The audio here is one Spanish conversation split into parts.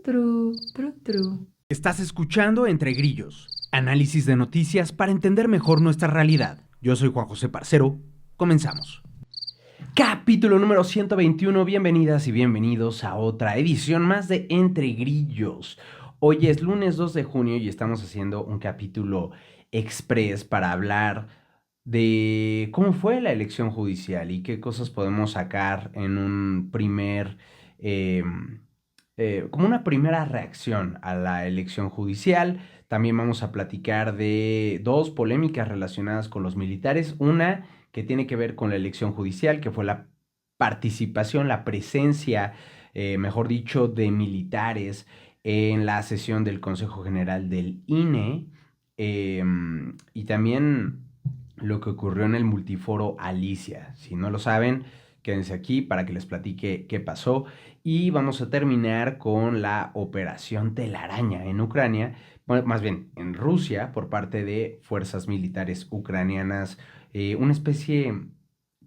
tru. Estás escuchando Entre Grillos, análisis de noticias para entender mejor nuestra realidad. Yo soy Juan José Parcero, comenzamos. Capítulo número 121, bienvenidas y bienvenidos a otra edición más de Entre Grillos. Hoy es lunes 2 de junio y estamos haciendo un capítulo express para hablar de cómo fue la elección judicial y qué cosas podemos sacar en un eh, como una primera reacción a la elección judicial. También vamos a platicar de dos polémicas relacionadas con los militares. Una que tiene que ver con la elección judicial, que fue la participación, la presencia, mejor dicho, de militares en la sesión del Consejo General del INE. Y también lo que ocurrió en el multiforo Alicia. Si no lo saben, quédense aquí para que les platique qué pasó. Y vamos a terminar con la operación Telaraña en Ucrania, bueno, más bien en Rusia, por parte de fuerzas militares ucranianas. Una especie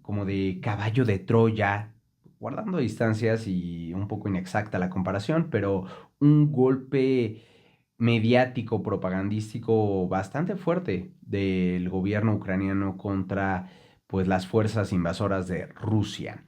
como de caballo de Troya, guardando distancias y un poco inexacta la comparación, pero un golpe mediático, propagandístico bastante fuerte del gobierno ucraniano contra pues las fuerzas invasoras de Rusia.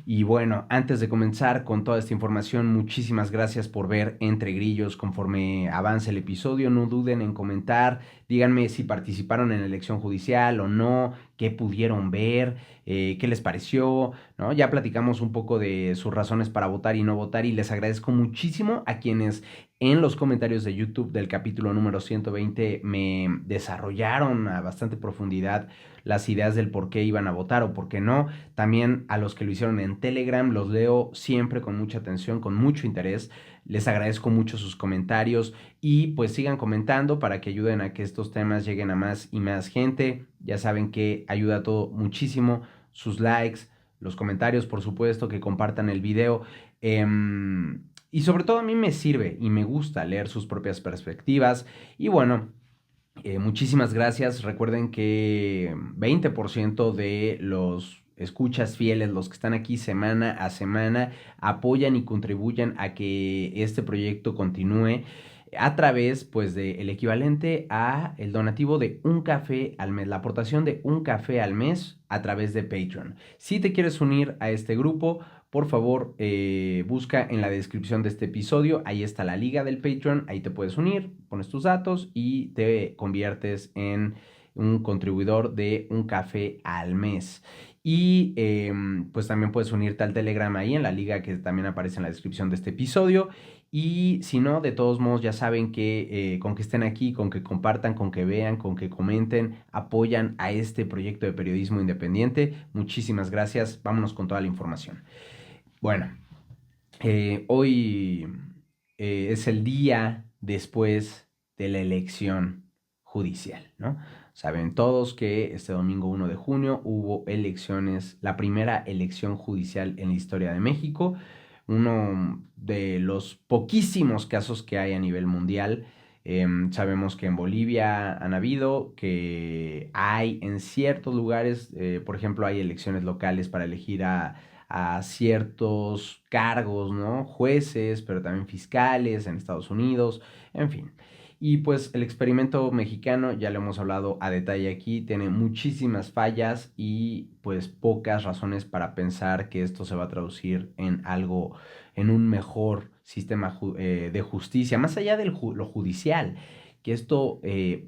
Y bueno, antes de comenzar con toda esta información, muchísimas gracias por ver Entre Grillos conforme avance el episodio. No duden en comentar, díganme si participaron en la elección judicial o no, qué pudieron ver, qué les pareció, ¿no? Ya platicamos un poco de sus razones para votar y no votar y les agradezco muchísimo a quienes en los comentarios de YouTube del capítulo número 120 me desarrollaron a bastante profundidad las ideas del por qué iban a votar o por qué no. También a los que lo hicieron en Telegram, los leo siempre con mucha atención, con mucho interés. Les agradezco mucho sus comentarios y pues sigan comentando para que ayuden a que estos temas lleguen a más y más gente. Ya saben que ayuda todo muchísimo. Sus likes, los comentarios, por supuesto, que compartan el video. Y sobre todo a mí me sirve y me gusta leer sus propias perspectivas. Y bueno, muchísimas gracias. Recuerden que 20% de los escuchas fieles, los que están aquí semana a semana, apoyan y contribuyen a que este proyecto continúe a través pues del equivalente a el donativo de un café al mes, la aportación de un café al mes a través de Patreon. Si te quieres unir a este grupo, por favor, busca en la descripción de este episodio, ahí está la liga del Patreon, ahí te puedes unir, pones tus datos y te conviertes en un contribuidor de un café al mes. Y pues también puedes unirte al Telegram ahí en la liga que también aparece en la descripción de este episodio. Y si no, de todos modos ya saben que con que estén aquí, con que compartan, con que vean, con que comenten, apoyan a este proyecto de periodismo independiente. Muchísimas gracias. Vámonos con toda la información. Bueno, hoy es el día después de la elección judicial, ¿no? Saben todos que este domingo 1 de junio hubo elecciones, la primera elección judicial en la historia de México, uno de los poquísimos casos que hay a nivel mundial. Sabemos que en Bolivia han habido, que hay en ciertos lugares, por ejemplo, hay elecciones locales para elegir a ciertos cargos, ¿no? Jueces, pero también fiscales en Estados Unidos, en fin. Y pues el experimento mexicano, ya lo hemos hablado a detalle aquí, tiene muchísimas fallas y pues pocas razones para pensar que esto se va a traducir en algo, en un mejor sistema de justicia, más allá de lo judicial, que esto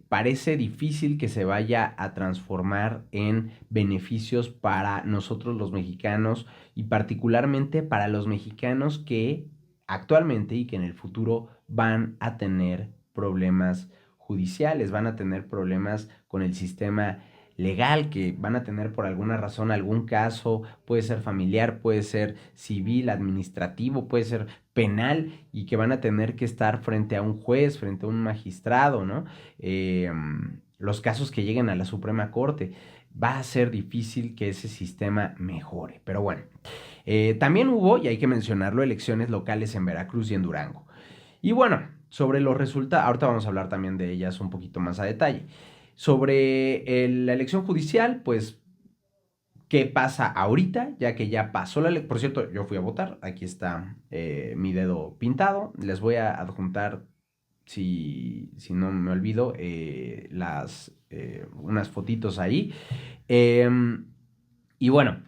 parece difícil que se vaya a transformar en beneficios para nosotros los mexicanos y particularmente para los mexicanos que actualmente y que en el futuro van a tener problemas judiciales, van a tener problemas con el sistema legal, que van a tener por alguna razón algún caso, puede ser familiar, puede ser civil, administrativo, puede ser penal, y que van a tener que estar frente a un juez, frente a un magistrado, ¿no? Los casos que lleguen a la Suprema Corte, va a ser difícil que ese sistema mejore. Pero bueno, también hubo, y hay que mencionarlo, elecciones locales en Veracruz y en Durango. Y bueno, sobre los resultados, ahorita vamos a hablar también de ellas un poquito más a detalle. Sobre la elección judicial, pues ¿Qué pasa ahorita? Ya que ya pasó la elección. Por cierto, yo fui a votar. Aquí está mi dedo pintado. Les voy a adjuntar, si no me olvido, unas fotitos ahí. Y bueno,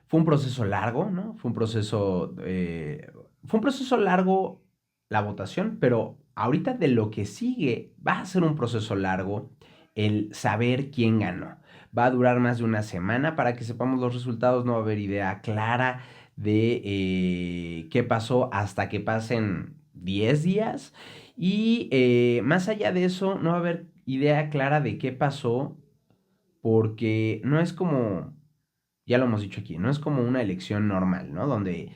fue un proceso largo, ¿no? Fue un proceso largo la votación, pero ahorita de lo que sigue va a ser un proceso largo el saber quién ganó. Va a durar más de una semana para que sepamos los resultados, no va a haber idea clara de qué pasó hasta que pasen 10 días. Y más allá de eso, no va a haber idea clara de qué pasó porque no es como, ya lo hemos dicho aquí, no es como una elección normal, ¿no? Donde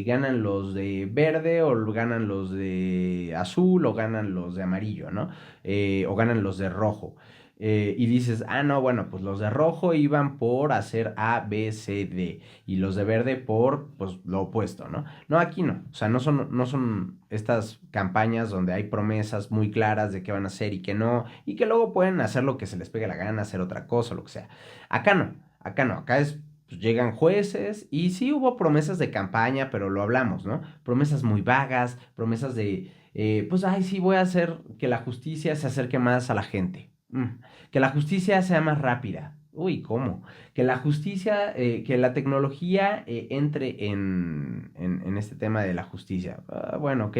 ganan los de verde o ganan los de azul o ganan los de amarillo, ¿no? O ganan los de rojo. Y dices, ah, no, bueno, pues los de rojo iban por hacer A, B, C, D. Y los de verde por, pues, lo opuesto, ¿no? No, aquí no. O sea, no son estas campañas donde hay promesas muy claras de qué van a hacer y qué no. Y que luego pueden hacer lo que se les pegue la gana, hacer otra cosa, lo que sea. Acá no. Acá no. Acá es pues llegan jueces y sí hubo promesas de campaña, pero lo hablamos, ¿no? Promesas muy vagas, promesas de, pues, ay, sí, voy a hacer que la justicia se acerque más a la gente. Que la justicia sea más rápida. Uy, ¿cómo? Que la justicia, que la tecnología entre en este tema de la justicia. Bueno, ok,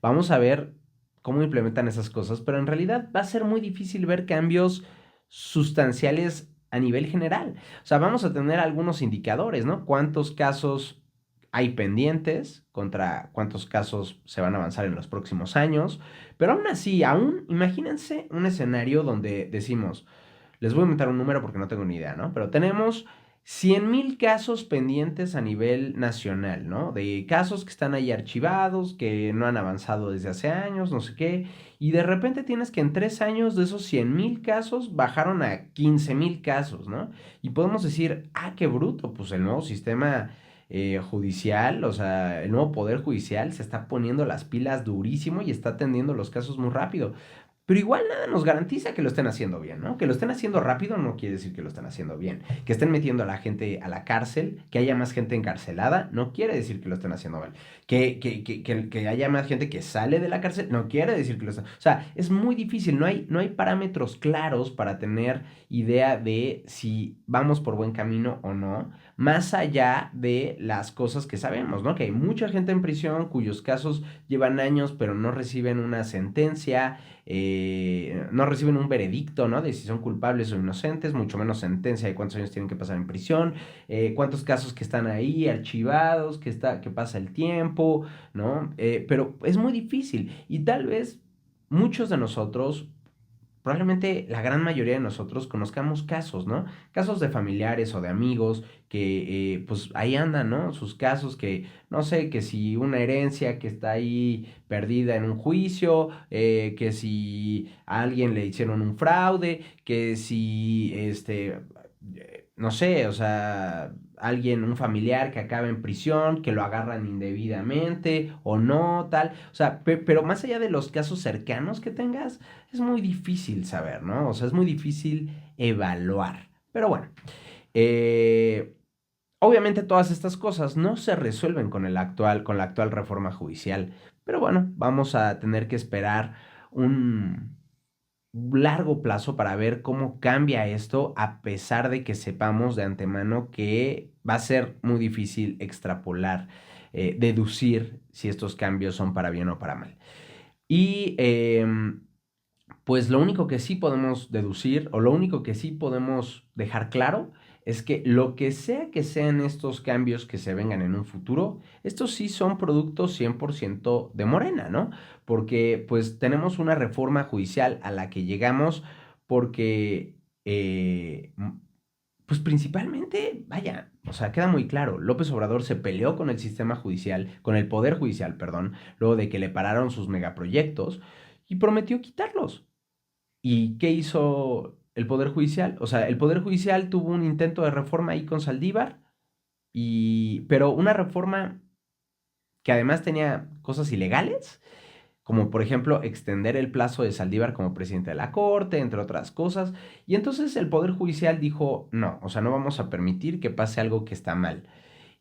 vamos a ver cómo implementan esas cosas, pero en realidad va a ser muy difícil ver cambios sustanciales a nivel general. O sea, vamos a tener algunos indicadores, ¿no? ¿Cuántos casos hay pendientes contra cuántos casos se van a avanzar en los próximos años? Pero aún así, imagínense un escenario donde decimos, les voy a inventar un número porque no tengo ni idea, ¿no? Pero tenemos 100,000 casos pendientes a nivel nacional, ¿no? De casos que están ahí archivados, que no han avanzado desde hace años, no sé qué. Y de repente tienes que en 3 años de esos 100,000 casos bajaron a 15,000 casos, ¿no? Y podemos decir, ah, qué bruto, pues el nuevo sistema judicial, o sea, el nuevo poder judicial se está poniendo las pilas durísimo y está atendiendo los casos muy rápido. Pero igual nada nos garantiza que lo estén haciendo bien, ¿no? Que lo estén haciendo rápido no quiere decir que lo estén haciendo bien. Que estén metiendo a la gente a la cárcel, que haya más gente encarcelada, no quiere decir que lo estén haciendo mal. Que haya más gente que sale de la cárcel, no quiere decir que lo estén... O sea, es muy difícil, no hay parámetros claros para tener idea de si vamos por buen camino o no, más allá de las cosas que sabemos, ¿no? Que hay mucha gente en prisión cuyos casos llevan años pero no reciben una sentencia, no reciben un veredicto, ¿no? De si son culpables o inocentes, mucho menos sentencia de cuántos años tienen que pasar en prisión, cuántos casos que están ahí archivados, que pasa el tiempo, ¿no? Pero es muy difícil y tal vez muchos de nosotros, probablemente la gran mayoría de nosotros conozcamos casos, ¿no? Casos de familiares o de amigos que pues ahí andan, ¿no? Sus casos que, no sé, que si una herencia que está ahí perdida en un juicio, que si a alguien le hicieron un fraude, que si, no sé, o sea, alguien, un familiar que acaba en prisión, que lo agarran indebidamente o no, tal. O sea, pero más allá de los casos cercanos que tengas, es muy difícil saber, ¿no? O sea, es muy difícil evaluar. Pero bueno, eh, obviamente todas estas cosas no se resuelven con la actual reforma judicial. Pero bueno, vamos a tener que esperar un largo plazo para ver cómo cambia esto, a pesar de que sepamos de antemano que va a ser muy difícil extrapolar, deducir si estos cambios son para bien o para mal. Y pues lo único que sí podemos deducir o lo único que sí podemos dejar claro es que lo que sean estos cambios que se vengan en un futuro, estos sí son productos 100% de Morena, ¿no? Porque pues tenemos una reforma judicial a la que llegamos porque pues principalmente, vaya, o sea, queda muy claro, López Obrador se peleó con el sistema judicial, con el poder judicial, perdón, luego de que le pararon sus megaproyectos y prometió quitarlos. ¿Y qué hizo el Poder Judicial? O sea, el Poder Judicial tuvo un intento de reforma ahí con Saldívar, pero una reforma que además tenía cosas ilegales, como por ejemplo extender el plazo de Saldívar como presidente de la Corte, entre otras cosas. Y entonces el Poder Judicial dijo, no, o sea, no vamos a permitir que pase algo que está mal.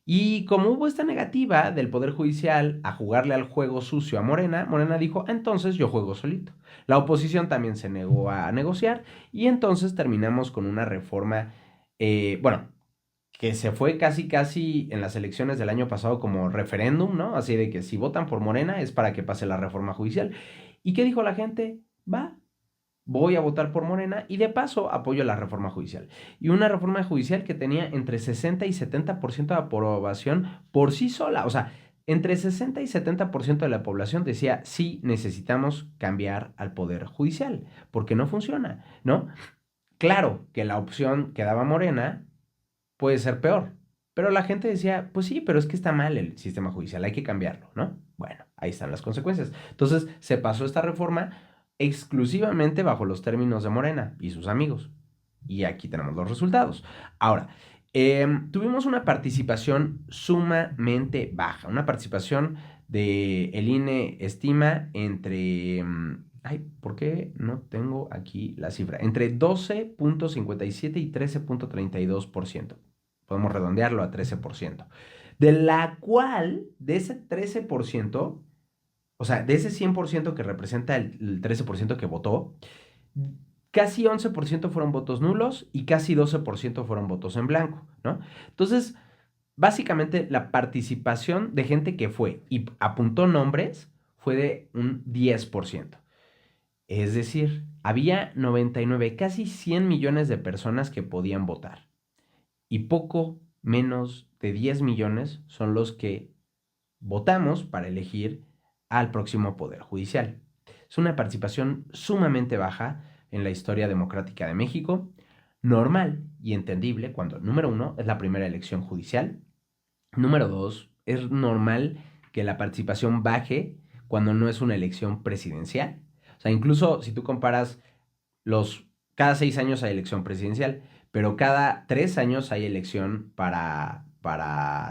Y como hubo esta negativa del Poder Judicial a jugarle al juego sucio a Morena, Morena dijo, entonces yo juego solito. La oposición también se negó a negociar y entonces terminamos con una reforma, bueno, que se fue casi casi en las elecciones del año pasado como referéndum, ¿no? Así de que si votan por Morena es para que pase la reforma judicial. ¿Y qué dijo la gente? Va, voy a votar por Morena y de paso apoyo la reforma judicial. Y una reforma judicial que tenía entre 60 y 70% de aprobación por sí sola. O sea, entre 60 y 70% de la población decía, sí, necesitamos cambiar al poder judicial, porque no funciona, ¿no? Claro que la opción que daba Morena puede ser peor. Pero la gente decía, pues sí, pero es que está mal el sistema judicial, hay que cambiarlo, ¿no? Bueno, ahí están las consecuencias. Entonces, se pasó esta reforma exclusivamente bajo los términos de Morena y sus amigos. Y aquí tenemos los resultados. Ahora, tuvimos una participación sumamente baja, una participación de el INE estima entre, ay, ¿por qué no tengo aquí la cifra? Entre 12.57 y 13.32%. Podemos redondearlo a 13%. De la cual, de ese 13%, o sea, de ese 100% que representa el 13% que votó, casi 11% fueron votos nulos y casi 12% fueron votos en blanco, ¿no? Entonces, básicamente la participación de gente que fue y apuntó nombres fue de un 10%. Es decir, había 99, casi 100 millones de personas que podían votar y poco menos de 10 millones son los que votamos para elegir al próximo Poder Judicial. Es una participación sumamente baja en la historia democrática de México, normal y entendible cuando, número uno, es la primera elección judicial, número dos, es normal que la participación baje cuando no es una elección presidencial. O sea, incluso si tú comparas cada 6 años hay elección presidencial, pero cada 3 años hay elección para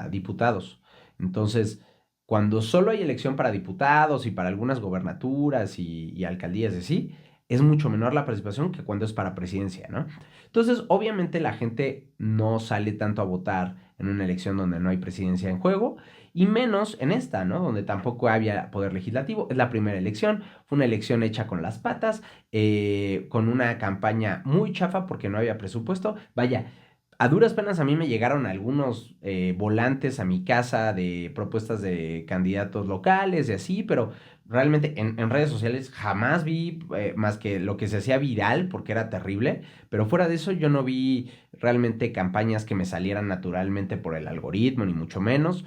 diputados. Entonces, cuando solo hay elección para diputados y para algunas gobernaturas y alcaldías y así, es mucho menor la participación que cuando es para presidencia, ¿no? Entonces, obviamente la gente no sale tanto a votar en una elección donde no hay presidencia en juego, y menos en esta, ¿no? Donde tampoco había poder legislativo. Es la primera elección, fue una elección hecha con las patas, con una campaña muy chafa porque no había presupuesto. Vaya, a duras penas a mí me llegaron algunos volantes a mi casa de propuestas de candidatos locales y así, pero realmente en redes sociales jamás vi más que lo que se hacía viral porque era terrible, pero fuera de eso yo no vi realmente campañas que me salieran naturalmente por el algoritmo, ni mucho menos.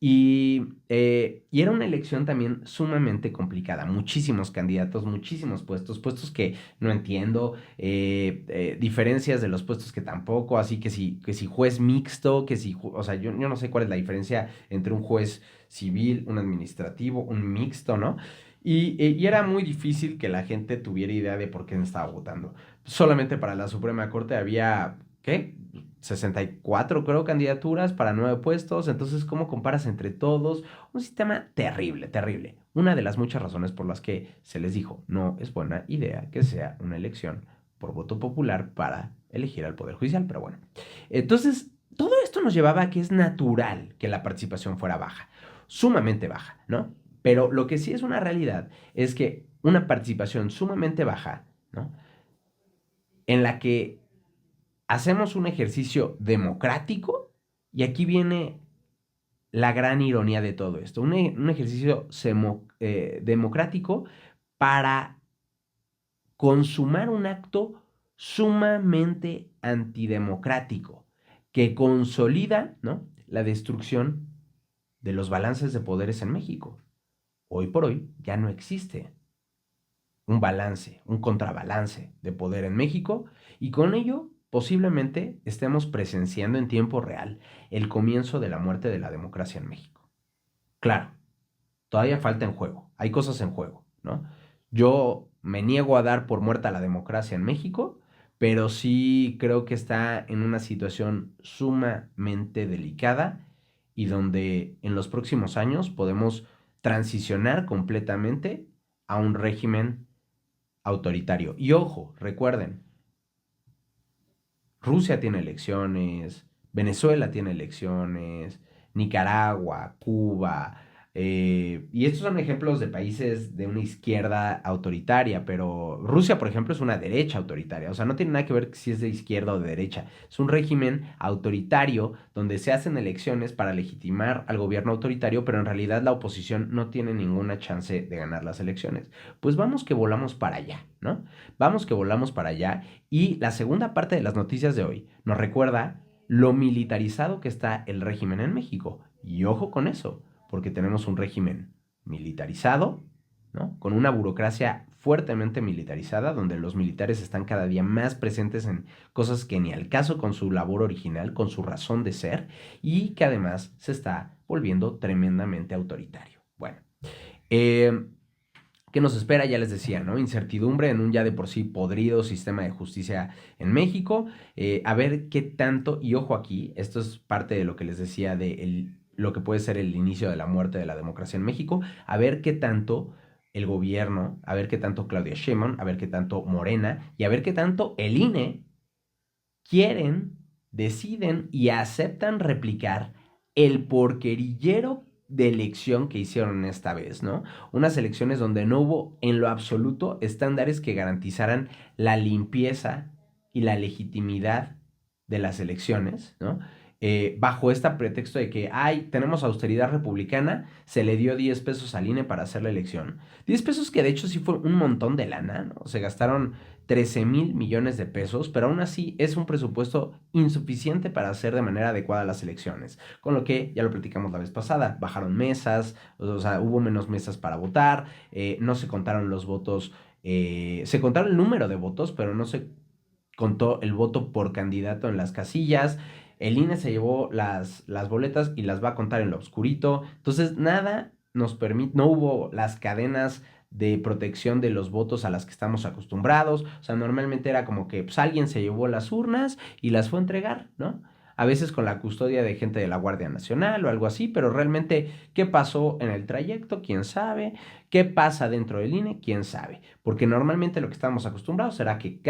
Y era una elección también sumamente complicada, muchísimos candidatos, muchísimos puestos, puestos que no entiendo, diferencias de los puestos que tampoco, así que si juez mixto, o sea, yo no sé cuál es la diferencia entre un juez civil, un administrativo, un mixto, ¿no? Y era muy difícil que la gente tuviera idea de por qué estaba votando. Solamente para la Suprema Corte había, ¿qué? 64, creo, candidaturas para 9 puestos. Entonces, ¿cómo comparas entre todos? Un sistema terrible, terrible. Una de las muchas razones por las que se les dijo, no es buena idea que sea una elección por voto popular para elegir al Poder Judicial, pero bueno. Entonces, todo esto nos llevaba a que es natural que la participación fuera baja, sumamente baja, ¿no? Pero lo que sí es una realidad es que una participación sumamente baja, ¿no? En la que hacemos un ejercicio democrático, y aquí viene la gran ironía de todo esto, un ejercicio democrático para consumar un acto sumamente antidemocrático que consolida, ¿no?, la destrucción de los balances de poderes en México. Hoy por hoy ya no existe un balance, un contrabalance de poder en México, y con ello posiblemente estemos presenciando en tiempo real el comienzo de la muerte de la democracia en México. Claro, todavía falta en juego, hay cosas en juego, ¿no? Yo me niego a dar por muerta la democracia en México, pero sí creo que está en una situación sumamente delicada y donde en los próximos años podemos transicionar completamente a un régimen autoritario. Y ojo, recuerden, Rusia tiene elecciones, Venezuela tiene elecciones, Nicaragua, Cuba, y estos son ejemplos de países de una izquierda autoritaria, pero Rusia, por ejemplo, es una derecha autoritaria, o sea, no tiene nada que ver si es de izquierda o de derecha, es un régimen autoritario donde se hacen elecciones para legitimar al gobierno autoritario, pero en realidad la oposición no tiene ninguna chance de ganar las elecciones. Pues vamos que volamos para allá, ¿no? Vamos que volamos para allá y la segunda parte de las noticias de hoy nos recuerda lo militarizado que está el régimen en México. Y ojo con eso, porque tenemos un régimen militarizado, ¿no? Con una burocracia fuertemente militarizada, donde los militares están cada día más presentes en cosas que ni al caso con su labor original, con su razón de ser, y que además se está volviendo tremendamente autoritario. Bueno, eh, ¿qué nos espera? Ya les decía, ¿no? Incertidumbre en un ya de por sí podrido sistema de justicia en México. A ver qué tanto, y ojo aquí, esto es parte de lo que les decía de lo que puede ser el inicio de la muerte de la democracia en México. A ver qué tanto el gobierno, a ver qué tanto Claudia Sheinbaum, a ver qué tanto Morena y a ver qué tanto el INE quieren, deciden y aceptan replicar el porquerillero de elección que hicieron esta vez, ¿no? Unas elecciones donde no hubo en lo absoluto estándares que garantizaran la limpieza y la legitimidad de las elecciones, ¿no? Bajo este pretexto de que, ay, tenemos austeridad republicana, se le dio 10 pesos al INE para hacer la elección. 10 pesos que de hecho sí fue un montón de lana, ¿no? Se gastaron 13,000 millones de pesos, pero aún así es un presupuesto insuficiente para hacer de manera adecuada las elecciones. Con lo que, ya lo platicamos la vez pasada, bajaron mesas, o sea, hubo menos mesas para votar, no se contaron los votos, se contaron el número de votos, pero no se contó el voto por candidato en las casillas. El INE se llevó las boletas y las va a contar en lo oscurito. Entonces, nada nos permite, no hubo las cadenas de protección de los votos a las que estamos acostumbrados. O sea, normalmente era como que pues, alguien se llevó las urnas y las fue a entregar, ¿no? A veces con la custodia de gente de la Guardia Nacional o algo así, pero realmente, ¿qué pasó en el trayecto? ¿Quién sabe? ¿Qué pasa dentro del INE? ¿Quién sabe? Porque normalmente lo que estamos acostumbrados será que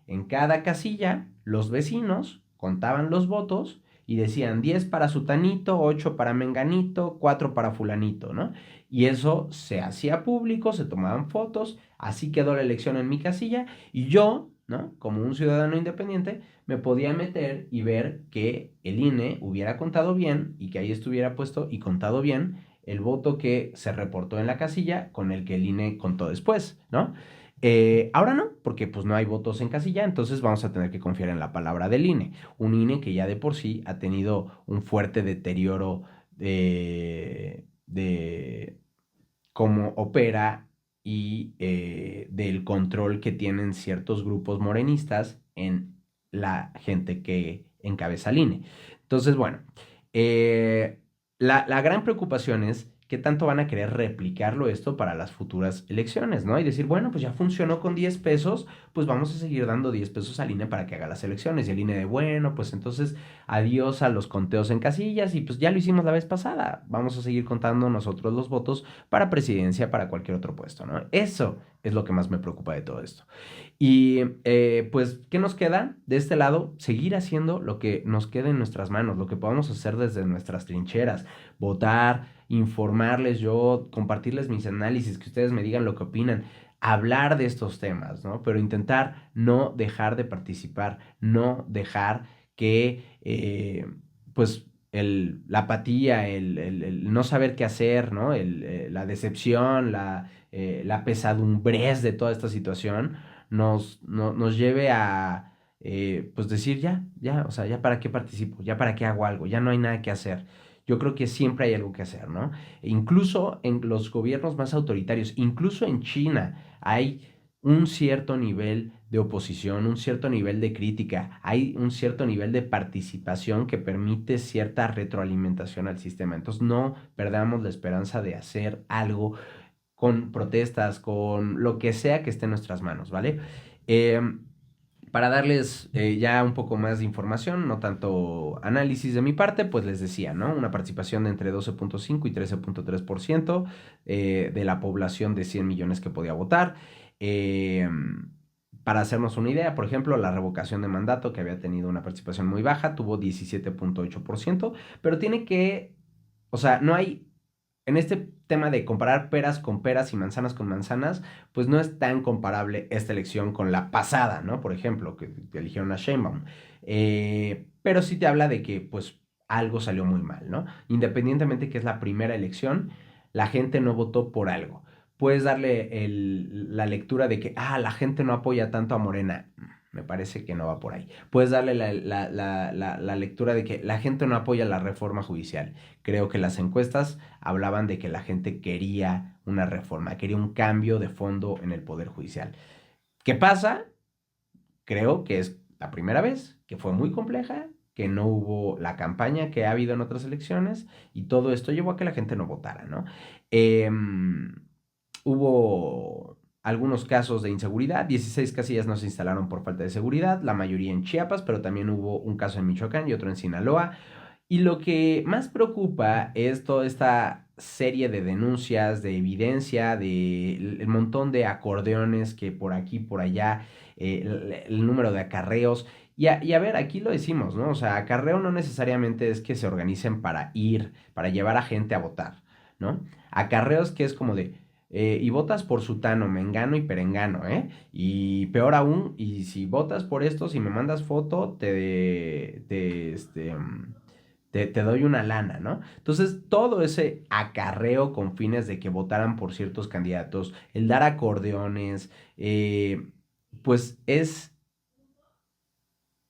en cada casilla los vecinos contaban los votos y decían 10 para sutanito, 8 para menganito, 4 para fulanito, ¿no? Y eso se hacía público, se tomaban fotos, así quedó la elección en mi casilla y yo, ¿no? Como un ciudadano independiente, me podía meter y ver que el INE hubiera contado bien y que ahí estuviera puesto y contado bien el voto que se reportó en la casilla con el que el INE contó después, ¿no? Ahora no, porque pues no hay votos en casilla, entonces vamos a tener que confiar en la palabra del INE. Un INE que ya de por sí ha tenido un fuerte deterioro de cómo opera y del control que tienen ciertos grupos morenistas en la gente que encabeza el INE. Entonces, bueno, eh, la gran preocupación es qué tanto van a querer replicarlo esto para las futuras elecciones, ¿no? Y decir, bueno, pues ya funcionó con 10 pesos, pues vamos a seguir dando 10 pesos al INE para que haga las elecciones. Y el INE de, bueno, pues entonces adiós a los conteos en casillas y pues ya lo hicimos la vez pasada. Vamos a seguir contando nosotros los votos para presidencia, para cualquier otro puesto, ¿no? Eso es lo que más me preocupa de todo esto. Y pues, ¿qué nos queda? De este lado, seguir haciendo lo que nos quede en nuestras manos, lo que podamos hacer desde nuestras trincheras, votar, informarles yo, compartirles mis análisis, que ustedes me digan lo que opinan, hablar de estos temas, ¿no? Pero intentar no dejar de participar, no dejar que, pues, la apatía, el no saber qué hacer, ¿no? La decepción, la pesadumbrez de toda esta situación nos lleve a, pues, decir ya, o sea, ya para qué participo, ya para qué hago algo, ya no hay nada que hacer. Yo creo que siempre hay algo que hacer, ¿no? E incluso en los gobiernos más autoritarios, incluso en China, hay un cierto nivel de oposición, un cierto nivel de crítica, hay un cierto nivel de participación que permite cierta retroalimentación al sistema. Entonces no perdamos la esperanza de hacer algo con protestas, con lo que sea que esté en nuestras manos, ¿vale? Eh, Para darles ya un poco más de información, no tanto análisis de mi parte, pues les decía, ¿no? Una participación de entre 12.5 y 13.3% de la población de 100 millones que podía votar. Eh, para hacernos una idea, por ejemplo, la revocación de mandato, que había tenido una participación muy baja, tuvo 17.8%, pero tiene que, o sea, no hay en este tema de comparar peras con peras y manzanas con manzanas, pues no es tan comparable esta elección con la pasada, ¿no? Por ejemplo, que eligieron a Sheinbaum. Pero sí te habla de que, pues, algo salió muy mal, ¿no? Independientemente que es la primera elección, la gente no votó por algo. Puedes darle la lectura de que, la gente no apoya tanto a Morena. Me parece que no va por ahí. Puedes darle la lectura de que la gente no apoya la reforma judicial. Creo que las encuestas hablaban de que la gente quería una reforma, quería un cambio de fondo en el Poder Judicial. ¿Qué pasa? Creo que es la primera vez, que fue muy compleja, que no hubo la campaña que ha habido en otras elecciones y todo esto llevó a que la gente no votara, ¿no? Eh, Hubo algunos casos de inseguridad, 16 casillas no se instalaron por falta de seguridad, la mayoría en Chiapas, pero también hubo un caso en Michoacán y otro en Sinaloa. Y lo que más preocupa es toda esta serie de denuncias, de evidencia, de el montón de acordeones que por aquí, por allá, el número de acarreos. Y a ver, aquí lo decimos, ¿no? O sea, acarreo no necesariamente es que se organicen para ir, para llevar a gente a votar, ¿no? Acarreos que es como de, y votas por sutano, mengano y perengano, ¿eh? Y peor aún, y si votas por esto, si me mandas foto, te doy una lana, ¿no? Entonces, todo ese acarreo con fines de que votaran por ciertos candidatos, el dar acordeones, pues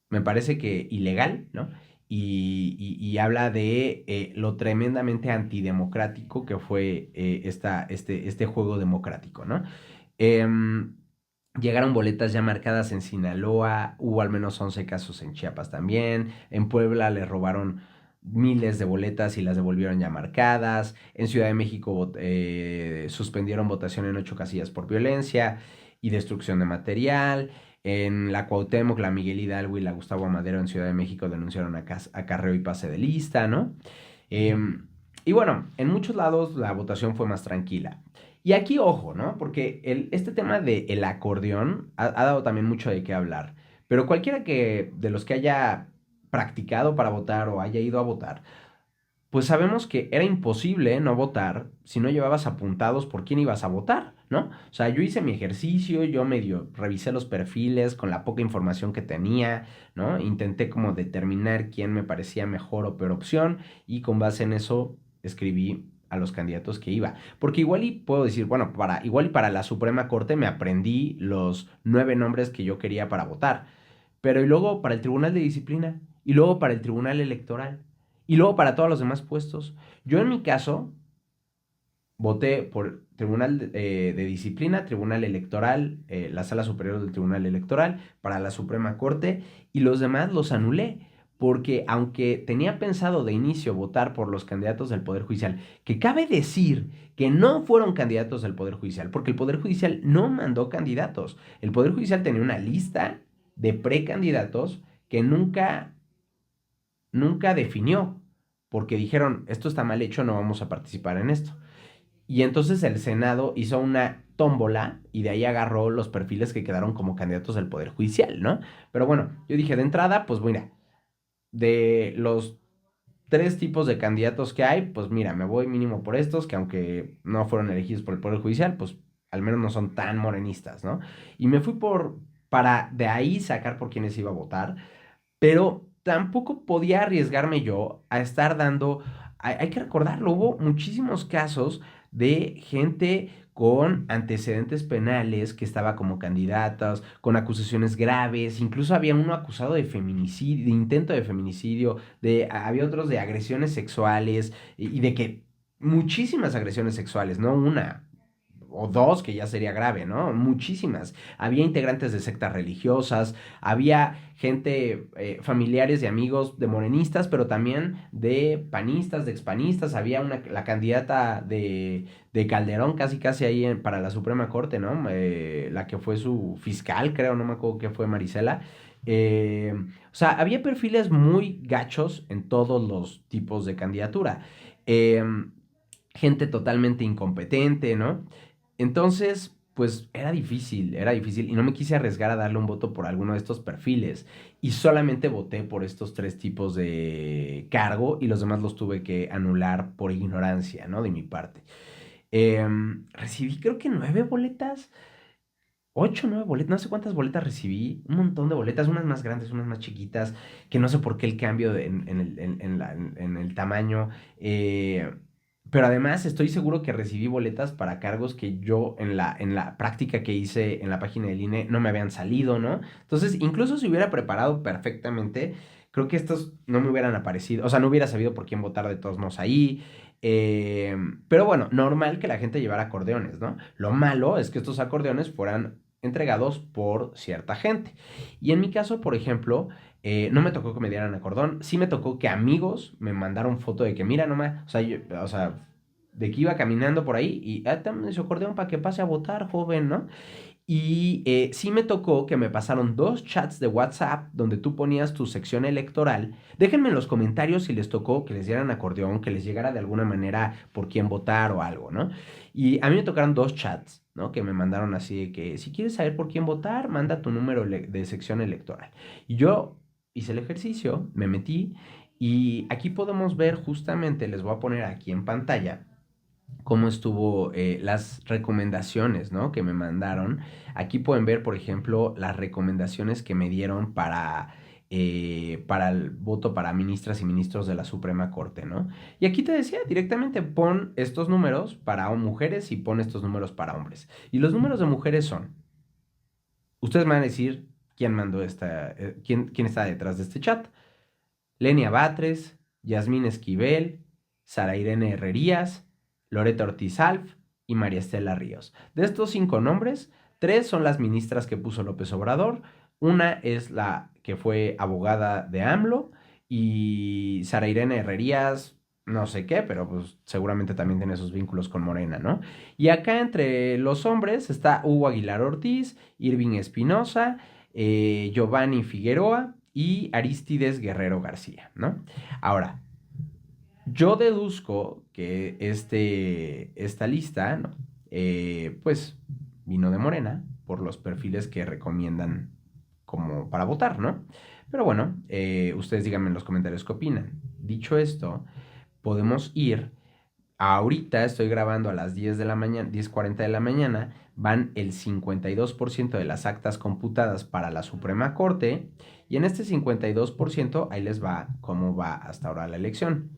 me parece que ilegal, ¿no? Y habla de lo tremendamente antidemocrático que fue este juego democrático, ¿no? Em, Llegaron boletas ya marcadas en Sinaloa, hubo al menos 11 casos en Chiapas también, en Puebla le robaron miles de boletas y las devolvieron ya marcadas, en Ciudad de México suspendieron votación en 8 casillas por violencia y destrucción de material, en la Cuauhtémoc, la Miguel Hidalgo y la Gustavo Amadero en Ciudad de México denunciaron acarreo y pase de lista, ¿no? Y bueno, en muchos lados la votación fue más tranquila. Y aquí, ojo, ¿no? Porque este tema del acordeón ha dado también mucho de qué hablar. Pero cualquiera de los que haya practicado para votar o haya ido a votar, pues sabemos que era imposible no votar si no llevabas apuntados por quién ibas a votar, ¿no? O sea, yo hice mi ejercicio, yo medio revisé los perfiles con la poca información que tenía, ¿no? Intenté como determinar quién me parecía mejor o peor opción y con base en eso escribí a los candidatos que iba. Porque igual y puedo decir, bueno, igual y para la Suprema Corte me aprendí los 9 nombres que yo quería para votar. Pero y luego para el Tribunal de Disciplina, y luego para el Tribunal Electoral, y luego para todos los demás puestos. Yo en mi caso voté por Tribunal de Disciplina, Tribunal Electoral, la Sala Superior del Tribunal Electoral, para la Suprema Corte, y los demás los anulé. Porque aunque tenía pensado de inicio votar por los candidatos del Poder Judicial, que cabe decir que no fueron candidatos del Poder Judicial, porque el Poder Judicial no mandó candidatos. El Poder Judicial tenía una lista de precandidatos que nunca definió, porque dijeron, esto está mal hecho, no vamos a participar en esto. Y entonces el Senado hizo una tómbola y de ahí agarró los perfiles que quedaron como candidatos del Poder Judicial, ¿no? Pero bueno, yo dije de entrada, pues mira, de los 3 tipos de candidatos que hay, pues mira, me voy mínimo por estos, que aunque no fueron elegidos por el Poder Judicial, pues al menos no son tan morenistas, ¿no? Y me fui para de ahí sacar por quienes iba a votar, pero tampoco podía arriesgarme yo a estar dando, hay que recordarlo, hubo muchísimos casos de gente con antecedentes penales que estaba como candidatas, con acusaciones graves, incluso había uno acusado de feminicidio, de intento de feminicidio, había otros de agresiones sexuales y de que muchísimas agresiones sexuales, no una. o dos, que ya sería grave, ¿no? Muchísimas. Había integrantes de sectas religiosas, había gente, familiares y amigos de morenistas, pero también de panistas, de expanistas. Había la candidata de Calderón, casi casi ahí para la Suprema Corte, ¿no? La que fue su fiscal, creo, no me acuerdo qué fue, Marisela. O sea, había perfiles muy gachos en todos los tipos de candidatura. Eh, Gente totalmente incompetente, ¿no? Entonces, pues era difícil y no me quise arriesgar a darle un voto por alguno de estos perfiles y solamente voté por estos tres tipos de cargo y los demás los tuve que anular por ignorancia, ¿no? De mi parte. Recibí creo que 9 boletas, 8, 9 boletas, no sé cuántas boletas recibí, un montón de boletas, unas más grandes, unas más chiquitas, que no sé por qué el cambio en el tamaño. Pero además estoy seguro que recibí boletas para cargos que yo en la práctica que hice en la página del INE no me habían salido, ¿no? Entonces, incluso si hubiera preparado perfectamente, creo que estos no me hubieran aparecido, o sea, no hubiera sabido por quién votar de todos modos ahí. Pero bueno, normal que la gente llevara acordeones, ¿no? Lo malo es que estos acordeones fueran entregados por cierta gente. Y en mi caso, por ejemplo, no me tocó que me dieran acordón, sí me tocó que amigos me mandaron foto de que, mira nomás, o sea, de que iba caminando por ahí y, dame su acordeón para que pase a votar, joven, ¿no? Y sí me tocó que me pasaron dos chats de WhatsApp donde tú ponías tu sección electoral. Déjenme en los comentarios si les tocó que les dieran acordeón, que les llegara de alguna manera por quién votar o algo, ¿no? Y a mí me tocaron dos chats, ¿no? Que me mandaron así de que si quieres saber por quién votar, manda tu número de sección electoral. Y yo hice el ejercicio, me metí y aquí podemos ver justamente, les voy a poner aquí en pantalla cómo estuvo las recomendaciones, ¿no? Que me mandaron. Aquí pueden ver, por ejemplo, las recomendaciones que me dieron para el voto para ministras y ministros de la Suprema Corte, ¿no? Y aquí te decía directamente, pon estos números para mujeres y pon estos números para hombres. Y los números de mujeres son, ustedes me van a decir quién mandó quién está detrás de este chat. Lenia Batres, Yasmín Esquivel, Sara Irene Herrerías, Loreta Ortiz Alf y María Estela Ríos. De estos 5 nombres, 3 son las ministras que puso López Obrador, una es la que fue abogada de AMLO y Sara Irene Herrerías, no sé qué, pero pues seguramente también tiene sus vínculos con Morena, ¿no? Y acá entre los hombres está Hugo Aguilar Ortiz, Irving Espinosa, Giovanni Figueroa y Arístides Guerrero García, ¿no? Ahora, yo deduzco que esta lista, ¿no? Pues vino de Morena por los perfiles que recomiendan como para votar, ¿no? Pero bueno, ustedes díganme en los comentarios qué opinan. Dicho esto, podemos ir. Ahorita estoy grabando a las 10 de la mañana, 10:40 de la mañana, van el 52% de las actas computadas para la Suprema Corte y en este 52% ahí les va cómo va hasta ahora la elección.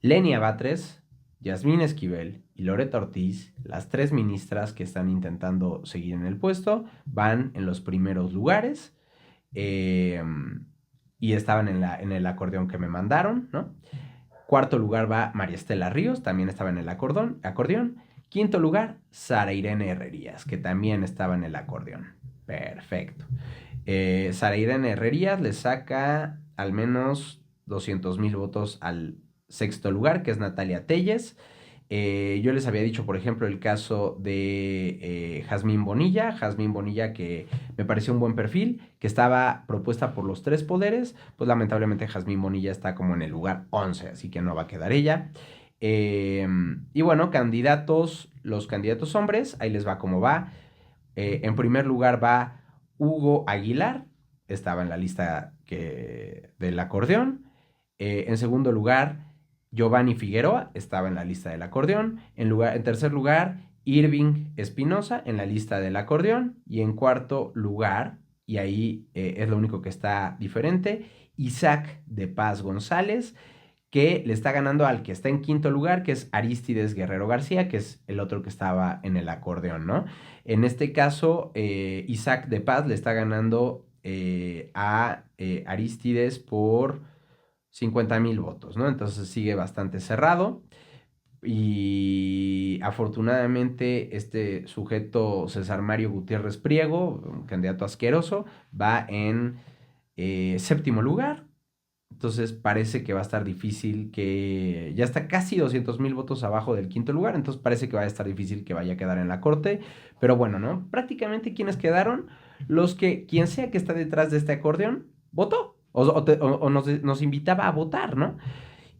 Lenia Batres, Yasmín Esquivel y Loreta Ortiz, las tres ministras que están intentando seguir en el puesto, van en los primeros lugares eh, y estaban en el acordeón que me mandaron, ¿no? Cuarto lugar va María Estela Ríos, también estaba en el acordeón. Quinto lugar, Sara Irene Herrerías, que también estaba en el acordeón. Perfecto. Sara Irene Herrerías le saca al menos 200,000 votos al sexto lugar, que es Natalia Telles. Yo les había dicho, por ejemplo, el caso de Jazmín Bonilla. Jazmín Bonilla, que me pareció un buen perfil, que estaba propuesta por los tres poderes. Pues lamentablemente Jazmín Bonilla está como en el lugar 11, así que no va a quedar ella. Y bueno, los candidatos hombres, ahí les va como va. En primer lugar va Hugo Aguilar, estaba en la lista del acordeón. En segundo lugar, Giovanni Figueroa estaba en la lista del acordeón. En tercer lugar, Irving Espinosa en la lista del acordeón. Y en cuarto lugar, y ahí es lo único que está diferente, Isaac de Paz González, que le está ganando al que está en quinto lugar, que es Arístides Guerrero García, que es el otro que estaba en el acordeón, ¿no? En este caso, Isaac de Paz le está ganando a Arístides por 50,000 votos, ¿no? Entonces sigue bastante cerrado. Y afortunadamente este sujeto César Mario Gutiérrez Priego, un candidato asqueroso, va en séptimo lugar. Entonces parece que va a estar difícil que... Ya está casi 200,000 votos abajo del quinto lugar, entonces parece que va a estar difícil que vaya a quedar en la corte. Pero bueno, ¿no? Prácticamente quienes quedaron, los que quien sea que está detrás de este acordeón, votó. O nos invitaba a votar, ¿no?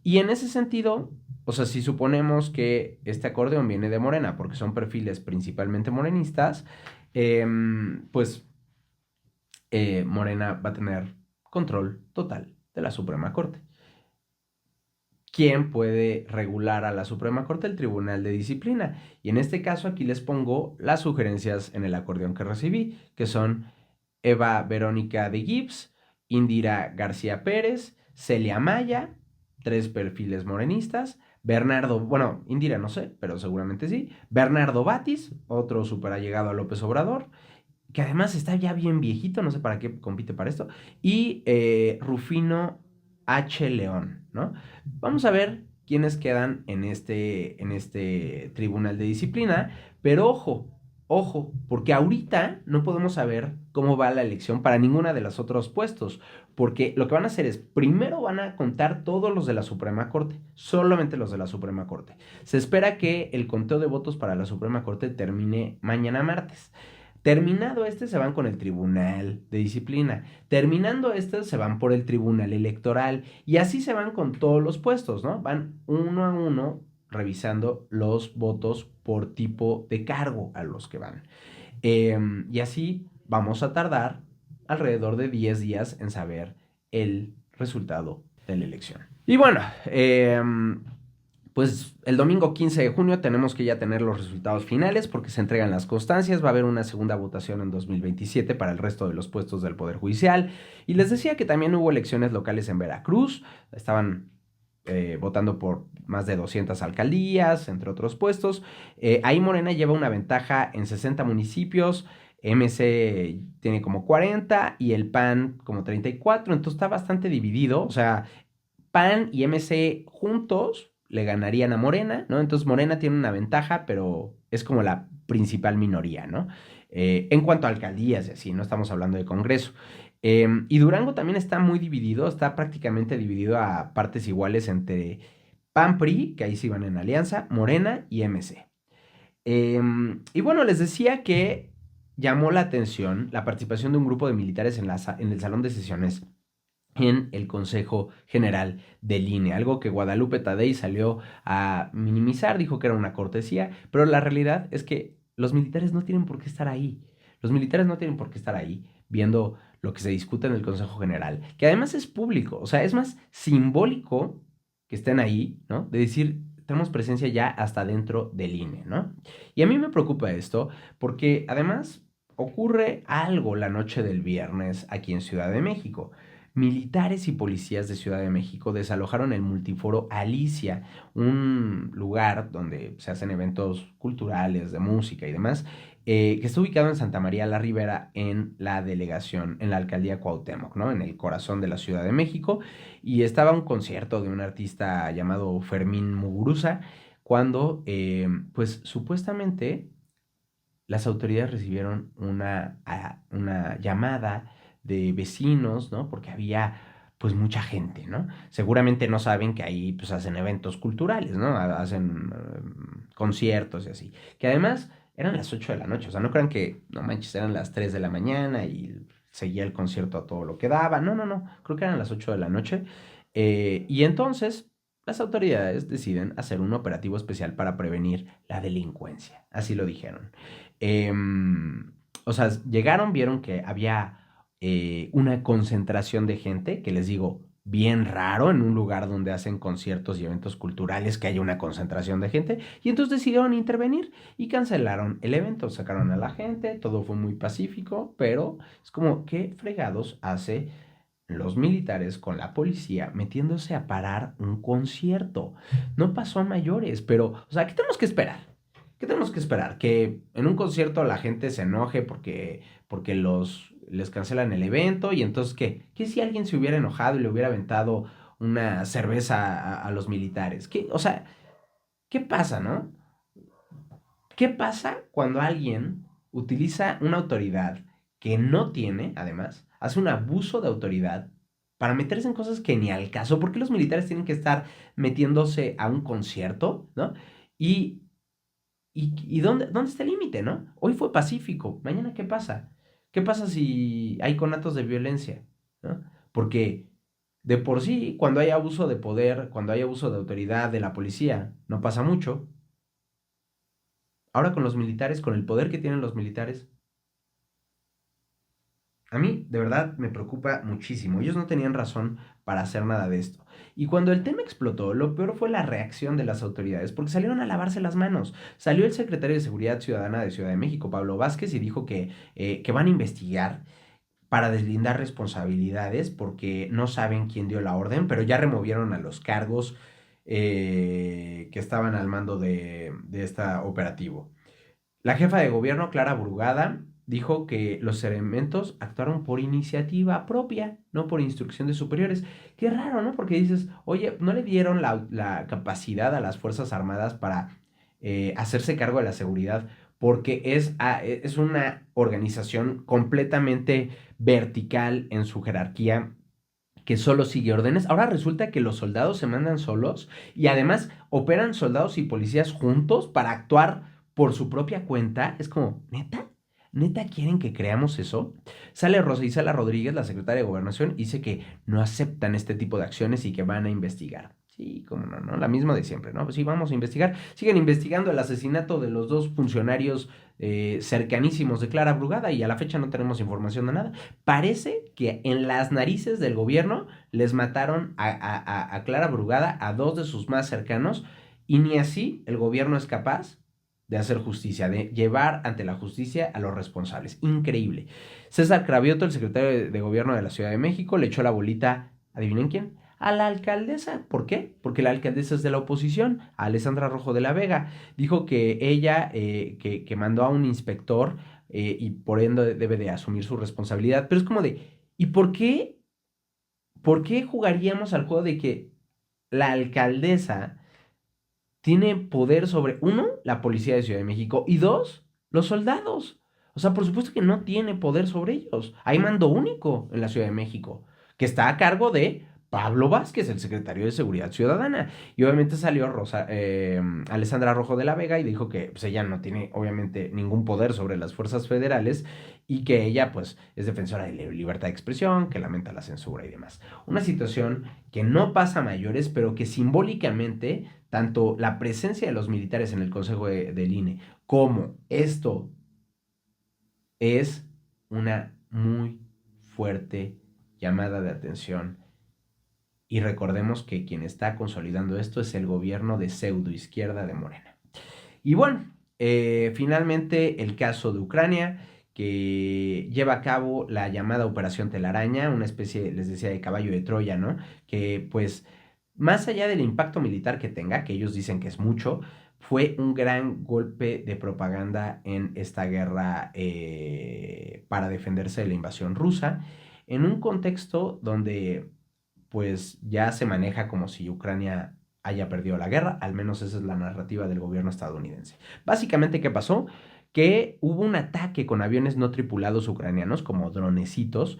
Y en ese sentido, o sea, si suponemos que este acordeón viene de Morena, porque son perfiles principalmente morenistas, pues Morena va a tener control total de la Suprema Corte. ¿Quién puede regular a la Suprema Corte? El Tribunal de Disciplina. Y en este caso aquí les pongo las sugerencias en el acordeón que recibí, que son Eva Verónica de Gibbs, Indira García Pérez, Celia Maya, tres perfiles morenistas, Bernardo, bueno, Indira no sé, pero seguramente sí, Bernardo Batis, otro súper allegado a López Obrador, que además está ya bien viejito, no sé para qué compite para esto, y Rufino H. León, ¿no? Vamos a ver quiénes quedan en este tribunal de disciplina, pero ojo, porque ahorita no podemos saber cómo va la elección para ninguna de los otros puestos, porque lo que van a hacer es, primero van a contar todos los de la Suprema Corte, solamente los de la Suprema Corte. Se espera que el conteo de votos para la Suprema Corte termine mañana martes. Terminado este, se van con el Tribunal de Disciplina. Terminando este, se van por el Tribunal Electoral. Y así se van con todos los puestos, ¿no? Van uno a uno revisando los votos por tipo de cargo a los que van. Y así vamos a tardar alrededor de 10 días en saber el resultado de la elección. Y bueno, pues el domingo 15 de junio tenemos que ya tener los resultados finales porque se entregan las constancias, va a haber una segunda votación en 2027 para el resto de los puestos del Poder Judicial. Y les decía que también hubo elecciones locales en Veracruz, estaban votando por más de 200 alcaldías, entre otros puestos. Ahí Morena lleva una ventaja en 60 municipios, MC tiene como 40 y el PAN como 34, entonces está bastante dividido, o sea, PAN y MC juntos le ganarían a Morena, ¿no? Entonces Morena tiene una ventaja, pero es como la principal minoría, ¿no? En cuanto a alcaldías y así, no estamos hablando de Congreso. Y Durango también está muy dividido, está prácticamente dividido a partes iguales entre PAN-PRI, que ahí sí van en alianza, Morena y MC. Y bueno, les decía que llamó la atención la participación de un grupo de militares en el salón de sesiones en el Consejo General del INE, algo que Guadalupe Tadei salió a minimizar, dijo que era una cortesía, pero la realidad es que los militares no tienen por qué estar ahí. Los militares no tienen por qué estar ahí viendo lo que se discute en el Consejo General, que además es público, o sea, es más simbólico que estén ahí, ¿no? De decir, tenemos presencia ya hasta dentro del INE, ¿no? Y a mí me preocupa esto porque además ocurre algo la noche del viernes aquí en Ciudad de México. Militares y policías de Ciudad de México desalojaron el multiforo Alicia, un lugar donde se hacen eventos culturales, de música y demás, que está ubicado en Santa María la Ribera, en la delegación, en la alcaldía Cuauhtémoc, ¿no? En el corazón de la Ciudad de México. Y estaba un concierto de un artista llamado Fermín Muguruza, cuando, pues supuestamente las autoridades recibieron una llamada de vecinos, ¿no? Porque había pues mucha gente, ¿no? Seguramente no saben que ahí pues hacen eventos culturales, ¿no? Hacen conciertos y así. Que además eran las 8 de la noche, o sea, no crean que, no manches, eran las 3 de la mañana y seguía el concierto a todo lo que daba. No, no, no, creo que eran las 8 de la noche. Y entonces las autoridades deciden hacer un operativo especial para prevenir la delincuencia. Así lo dijeron. O sea, llegaron, vieron que había una concentración de gente, que les digo, bien raro en un lugar donde hacen conciertos y eventos culturales que haya una concentración de gente, y entonces decidieron intervenir y cancelaron el evento, sacaron a la gente, todo fue muy pacífico, pero es como, ¿qué fregados hace los militares con la policía metiéndose a parar un concierto? No pasó a mayores, pero, o sea, ¿qué tenemos que esperar? ¿Qué tenemos que esperar? ¿Que en un concierto la gente se enoje porque les cancelan el evento? ¿Y entonces qué? ¿Qué si alguien se hubiera enojado y le hubiera aventado una cerveza a los militares? ¿Qué? O sea, ¿Qué pasa, no? ¿Qué pasa cuando alguien utiliza una autoridad que no tiene, además, hace un abuso de autoridad para meterse en cosas que ni al caso? ¿Por qué los militares tienen que estar metiéndose a un concierto, ¿no? Y, y ¿dónde está el límite, no? Hoy fue pacífico, mañana ¿qué pasa? ¿Qué pasa si hay conatos de violencia, ¿no? Porque de por sí, cuando hay abuso de poder, cuando hay abuso de autoridad de la policía, no pasa mucho. Ahora con los militares, con el poder que tienen los militares, a mí de verdad me preocupa muchísimo. Ellos no tenían razón para hacer nada de esto. Y cuando el tema explotó, lo peor fue la reacción de las autoridades, porque salieron a lavarse las manos. Salió el secretario de Seguridad Ciudadana de Ciudad de México, Pablo Vázquez, y dijo que van a investigar para deslindar responsabilidades, porque no saben quién dio la orden, pero ya removieron a los cargos que estaban al mando de este operativo. La jefa de gobierno, Clara Brugada, dijo que los elementos actuaron por iniciativa propia, no por instrucción de superiores. Qué raro, ¿no? Porque dices, oye, no le dieron la capacidad a las Fuerzas Armadas para hacerse cargo de la seguridad, porque es una organización completamente vertical en su jerarquía, que solo sigue órdenes. Ahora resulta que los soldados se mandan solos y además operan soldados y policías juntos para actuar por su propia cuenta. Es como, ¿neta? ¿Neta quieren que creamos eso? Sale Rosa Isela Rodríguez, la secretaria de Gobernación, y dice que no aceptan este tipo de acciones y que van a investigar. Sí, cómo no, ¿no? La misma de siempre, ¿no? Pues sí, vamos a investigar. Siguen investigando el asesinato de los dos funcionarios cercanísimos de Clara Brugada, y a la fecha no tenemos información de nada. Parece que en las narices del gobierno les mataron a Clara Brugada, a dos de sus más cercanos, y ni así el gobierno es capaz de hacer justicia, de llevar ante la justicia a los responsables. Increíble. César Cravioto, el secretario de Gobierno de la Ciudad de México, le echó la bolita, ¿adivinen quién? A la alcaldesa. ¿Por qué? Porque la alcaldesa es de la oposición, a Alessandra Rojo de la Vega. Dijo que ella, que mandó a un inspector y por ende debe de asumir su responsabilidad. Pero es como de, ¿y por qué jugaríamos al juego de que la alcaldesa tiene poder sobre, uno, la policía de Ciudad de México, y dos, los soldados? O sea, por supuesto que no tiene poder sobre ellos. Hay mando único en la Ciudad de México, que está a cargo de Pablo Vázquez, el secretario de Seguridad Ciudadana. Y obviamente salió Alessandra Rojo de la Vega y dijo que pues, ella no tiene obviamente ningún poder sobre las fuerzas federales, y que ella pues es defensora de la libertad de expresión, que lamenta la censura y demás. Una situación que no pasa a mayores, pero que simbólicamente tanto la presencia de los militares en el Consejo del INE como esto es una muy fuerte llamada de atención. Y recordemos que quien está consolidando esto es el gobierno de pseudoizquierda de Morena. Y bueno, finalmente el caso de Ucrania, que lleva a cabo la llamada Operación Telaraña, una especie, les decía, de caballo de Troya, ¿no? Que pues, más allá del impacto militar que tenga, que ellos dicen que es mucho, fue un gran golpe de propaganda en esta guerra para defenderse de la invasión rusa, en un contexto donde pues ya se maneja como si Ucrania haya perdido la guerra, al menos esa es la narrativa del gobierno estadounidense. Básicamente, ¿qué pasó? Que hubo un ataque con aviones no tripulados ucranianos, como dronecitos,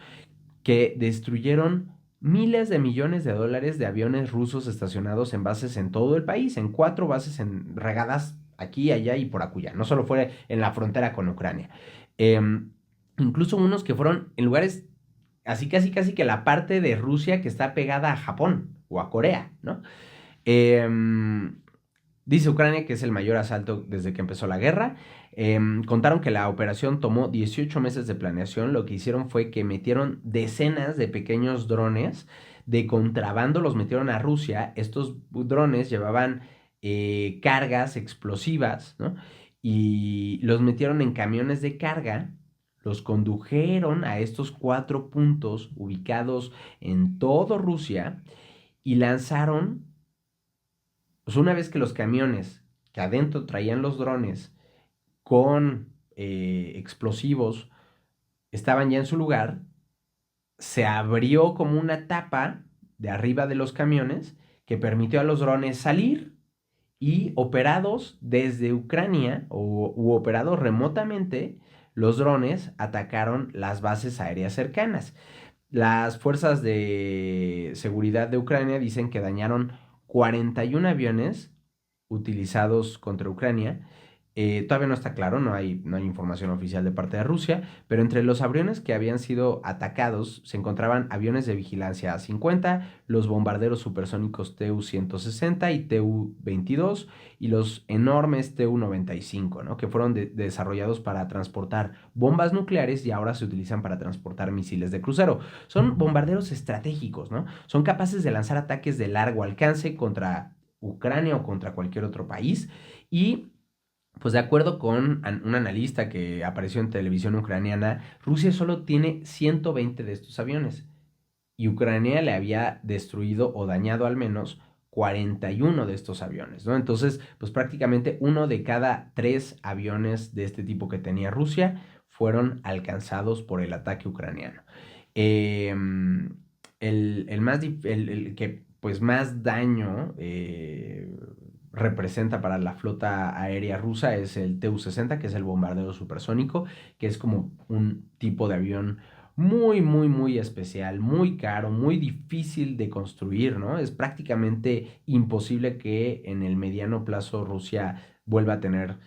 que destruyeron miles de millones de dólares de aviones rusos estacionados en bases en todo el país, en 4 bases regadas aquí, allá y por acullá. No solo fue en la frontera con Ucrania. Eh, Incluso unos que fueron en lugares así casi casi que la parte de Rusia que está pegada a Japón o a Corea, ¿no? Em, Dice Ucrania que es el mayor asalto desde que empezó la guerra. Contaron que la operación tomó 18 meses de planeación. Lo que hicieron fue que metieron decenas de pequeños drones de contrabando, los metieron a Rusia. Estos drones llevaban cargas explosivas, ¿no? Y los metieron en camiones de carga, los condujeron a estos 4 puntos ubicados en todo Rusia y lanzaron, pues una vez que los camiones que adentro traían los drones con explosivos estaban ya en su lugar, se abrió como una tapa de arriba de los camiones que permitió a los drones salir y operados desde Ucrania u operados remotamente, los drones atacaron las bases aéreas cercanas. Las fuerzas de seguridad de Ucrania dicen que dañaron 41 aviones utilizados contra Ucrania. Todavía no está claro, no hay información oficial de parte de Rusia, pero entre los aviones que habían sido atacados se encontraban aviones de vigilancia A-50, los bombarderos supersónicos Tu-160 y Tu-22 y los enormes Tu-95, ¿no? Que fueron desarrollados para transportar bombas nucleares y ahora se utilizan para transportar misiles de crucero. Son bombarderos estratégicos, ¿no? Son capaces de lanzar ataques de largo alcance contra Ucrania o contra cualquier otro país. Y pues de acuerdo con un analista que apareció en televisión ucraniana, Rusia solo tiene 120 de estos aviones y Ucrania le había destruido o dañado al menos 41 de estos aviones, ¿no? Entonces, pues prácticamente uno de cada tres aviones de este tipo que tenía Rusia fueron alcanzados por el ataque ucraniano. Eh, el que pues más daño representa para la flota aérea rusa es el Tu-60, que es el bombardero supersónico, que es como un tipo de avión muy, muy, muy especial, muy caro, muy difícil de construir, ¿no? Es prácticamente imposible que en el mediano plazo Rusia vuelva a tener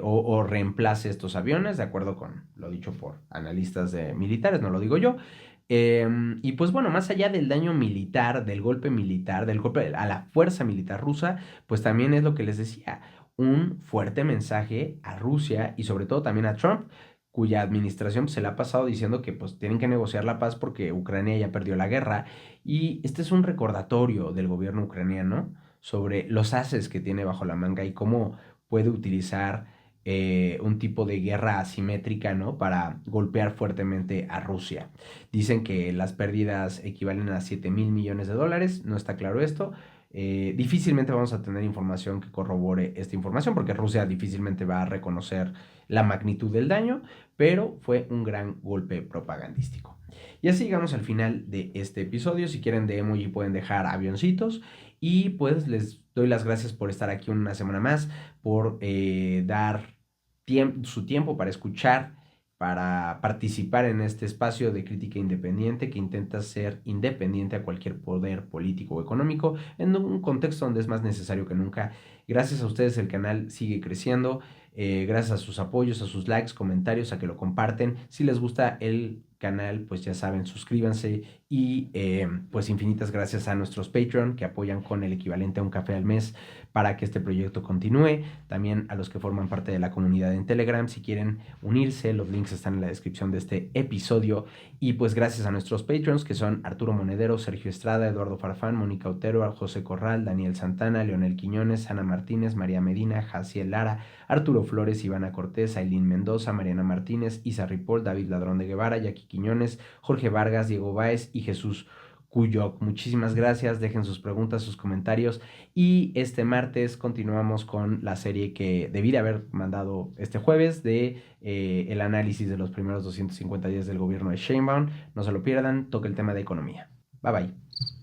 o reemplace estos aviones, de acuerdo con lo dicho por analistas militares, no lo digo yo. Y pues bueno, más allá del daño militar, del golpe a la fuerza militar rusa, pues también es lo que les decía, un fuerte mensaje a Rusia y sobre todo también a Trump, cuya administración se le ha pasado diciendo que pues tienen que negociar la paz porque Ucrania ya perdió la guerra. Y este es un recordatorio del gobierno ucraniano sobre los ases que tiene bajo la manga y cómo puede utilizar un tipo de guerra asimétrica, ¿no? Para golpear fuertemente a Rusia. Dicen que las pérdidas equivalen a $7,000 millones, no está claro esto. Difícilmente vamos a tener información que corrobore esta información porque Rusia difícilmente va a reconocer la magnitud del daño, pero fue un gran golpe propagandístico. Y así llegamos al final de este episodio. Si quieren de emoji pueden dejar avioncitos y pues les doy las gracias por estar aquí una semana más, por dar su tiempo para escuchar, para participar en este espacio de crítica independiente que intenta ser independiente a cualquier poder político o económico en un contexto donde es más necesario que nunca. Gracias a ustedes el canal sigue creciendo, gracias a sus apoyos, a sus likes, comentarios, a que lo comparten. Si les gusta el canal, pues ya saben, suscríbanse y pues infinitas gracias a nuestros Patreon que apoyan con el equivalente a un café al mes para que este proyecto continúe. También a los que forman parte de la comunidad en Telegram, si quieren unirse, los links están en la descripción de este episodio. Y pues gracias a nuestros Patreons que son Arturo Monedero, Sergio Estrada, Eduardo Farfán, Mónica Otero, José Corral, Daniel Santana, Leonel Quiñones, Ana Martínez, María Medina, Jaciel Lara, Arturo Flores, Ivana Cortés, Ailín Mendoza, Mariana Martínez, Isa Ripoll, David Ladrón de Guevara, Jackie Quiñones, Jorge Vargas, Diego Báez y Jesús Cuyoc. Muchísimas gracias, dejen sus preguntas, sus comentarios y este martes continuamos con la serie que debí de haber mandado este jueves de el análisis de los primeros 250 días del gobierno de Sheinbaum. No se lo pierdan, toca el tema de economía. Bye bye.